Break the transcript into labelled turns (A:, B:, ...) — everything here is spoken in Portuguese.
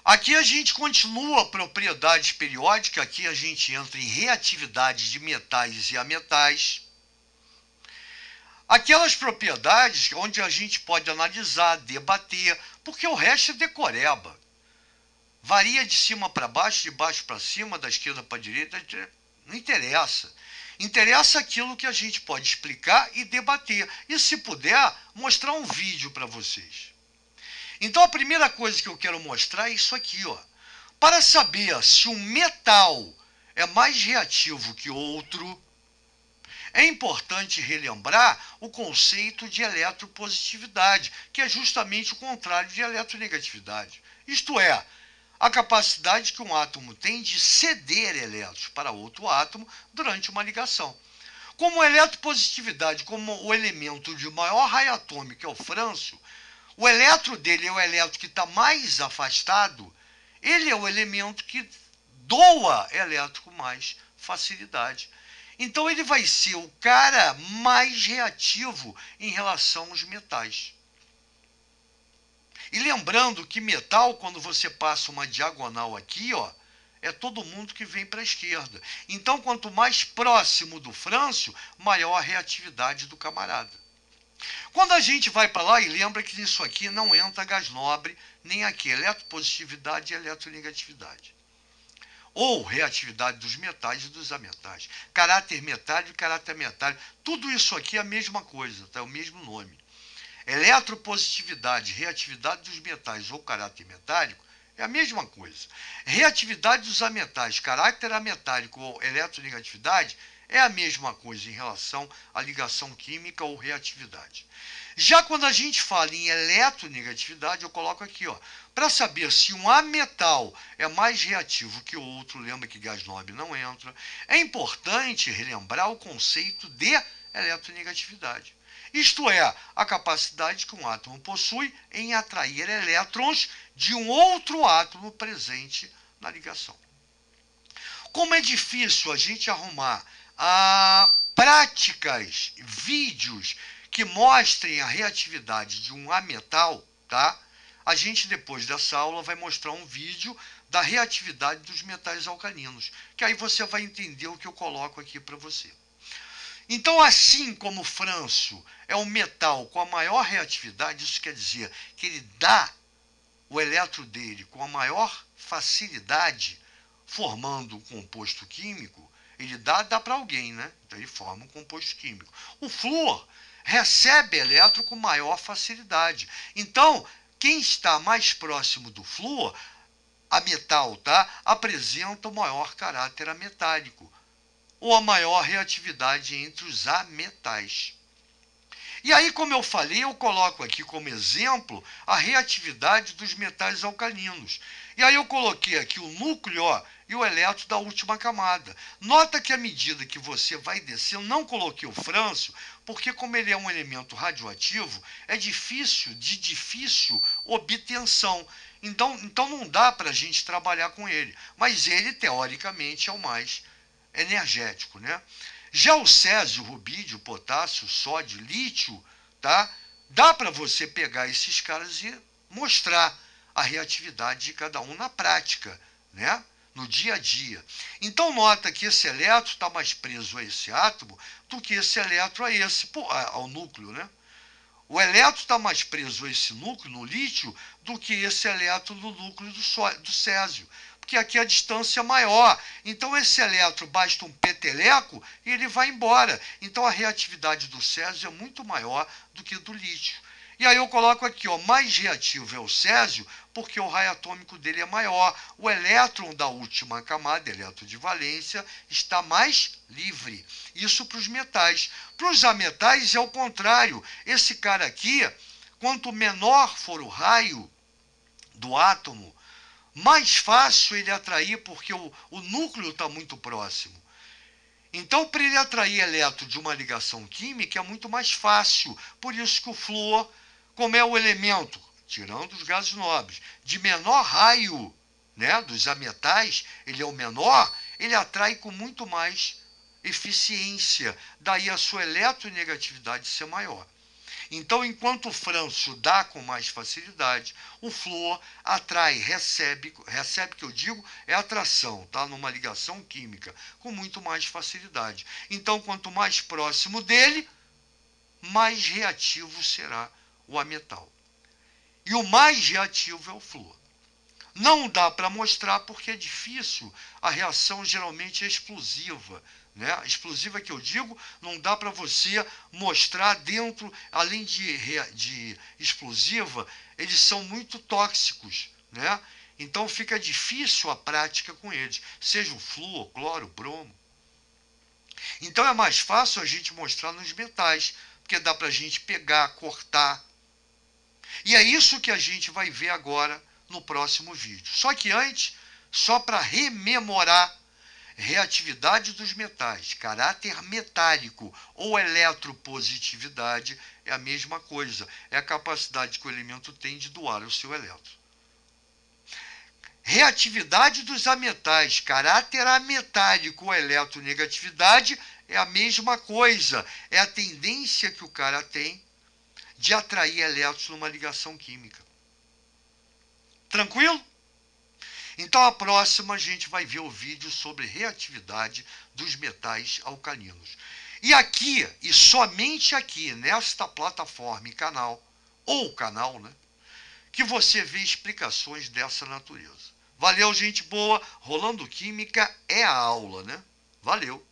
A: Aqui a gente continua a propriedades periódicas, aqui a gente entra em reatividade de metais e ametais. Aquelas propriedades onde a gente pode analisar, debater, porque o resto é decoreba. Varia de cima para baixo, de baixo para cima, da esquerda para a direita, não interessa. Interessa aquilo que a gente pode explicar e debater. E, se puder, mostrar um vídeo para vocês. Então, a primeira coisa que eu quero mostrar é isso aqui, ó. Para saber se um metal é mais reativo que outro, é importante relembrar o conceito de eletropositividade, que é justamente o contrário de eletronegatividade. Isto é, a capacidade que um átomo tem de ceder elétrons para outro átomo durante uma ligação. Como a eletropositividade, como o elemento de maior raio atômico é o frâncio, o elétron dele é o elétron que está mais afastado, ele é o elemento que doa elétron com mais facilidade. Então ele vai ser o cara mais reativo em relação aos metais. E lembrando que metal, quando você passa uma diagonal aqui, ó, é todo mundo que vem para a esquerda. Então, quanto mais próximo do frâncio, maior a reatividade do camarada. Quando a gente vai para lá, e lembra que nisso aqui não entra gás nobre, nem aqui, eletropositividade e eletronegatividade. Ou reatividade dos metais e dos ametais. Caráter metálico e caráter metálico. Tudo isso aqui é a mesma coisa, tá? É o mesmo nome. Eletropositividade, reatividade dos metais ou caráter metálico é a mesma coisa. Reatividade dos ametais, caráter ametálico ou eletronegatividade é a mesma coisa em relação à ligação química ou reatividade. Já quando a gente fala em eletronegatividade, eu coloco aqui, ó, para saber se um ametal é mais reativo que o outro, lembra que gás nobre não entra, é importante relembrar o conceito de eletronegatividade. Isto é, a capacidade que um átomo possui em atrair elétrons de um outro átomo presente na ligação. Como é difícil a gente arrumar práticas, vídeos que mostrem a reatividade de um ametal, tá? A gente, depois dessa aula, vai mostrar um vídeo da reatividade dos metais alcalinos, que aí você vai entender o que eu coloco aqui para você. Então, assim como o frâncio é o metal com a maior reatividade, isso quer dizer que ele dá o elétron dele com a maior facilidade, formando um composto químico, ele dá para alguém, né? Então ele forma um composto químico. O flúor recebe elétron com maior facilidade. Então, quem está mais próximo do flúor, a metal, tá? Apresenta o maior caráter ametálico, ou a maior reatividade entre os ametais. E aí, como eu falei, eu coloco aqui como exemplo a reatividade dos metais alcalinos. E aí eu coloquei aqui o núcleo, ó, e o elétron da última camada. Nota que à medida que você vai descer, eu não coloquei o frâncio, porque como ele é um elemento radioativo, é de difícil obtenção. Então não dá para a gente trabalhar com ele. Mas ele, teoricamente, é o mais energético, né? Já o césio, o rubídio, o potássio, o sódio, lítio, tá? Dá para você pegar esses caras e mostrar a reatividade de cada um na prática, né? No dia a dia. Então nota que esse elétron está mais preso a esse átomo do que esse elétron a esse, ao núcleo, né? O elétron está mais preso a esse núcleo, no lítio, do que esse elétron no núcleo do césio. Porque aqui a distância é maior. Então esse elétron basta um peteleco e ele vai embora. Então a reatividade do césio é muito maior do que do lítio. E aí eu coloco aqui, ó, mais reativo é o césio, porque o raio atômico dele é maior. O elétron da última camada, elétron de valência, está mais livre. Isso para os metais. Para os ametais é o contrário. Esse cara aqui, quanto menor for o raio do átomo, mais fácil ele atrair, porque o núcleo está muito próximo. Então, para ele atrair elétron de uma ligação química, é muito mais fácil. Por isso que o flúor, como é o elemento, tirando os gases nobres, de menor raio, né, dos ametais, ele é o menor, ele atrai com muito mais eficiência. Daí a sua eletronegatividade ser maior. Então, enquanto o Frâncio dá com mais facilidade, o flúor atrai, recebe que eu digo é atração, tá? Numa ligação química, com muito mais facilidade. Então, quanto mais próximo dele, mais reativo será o ametal. E o mais reativo é o flúor. Não dá para mostrar porque é difícil, a reação geralmente é explosiva. Né? Explosiva que eu digo, não dá para você mostrar dentro, além de explosiva, eles são muito tóxicos. Né? Então fica difícil a prática com eles, seja o flúor, cloro, bromo. Então é mais fácil a gente mostrar nos metais, porque dá para a gente pegar, cortar. E é isso que a gente vai ver agora no próximo vídeo. Só que antes, só para rememorar, reatividade dos metais, caráter metálico ou eletropositividade é a mesma coisa. É a capacidade que o elemento tem de doar o seu elétron. Reatividade dos ametais, caráter ametálico ou eletronegatividade é a mesma coisa. É a tendência que o cara tem de atrair elétrons numa ligação química. Tranquilo? Então a próxima a gente vai ver o vídeo sobre reatividade dos metais alcalinos. E aqui, e somente aqui, nesta plataforma e canal, ou canal, né, que você vê explicações dessa natureza. Valeu, gente boa. Rolando Química é a aula, né? Valeu.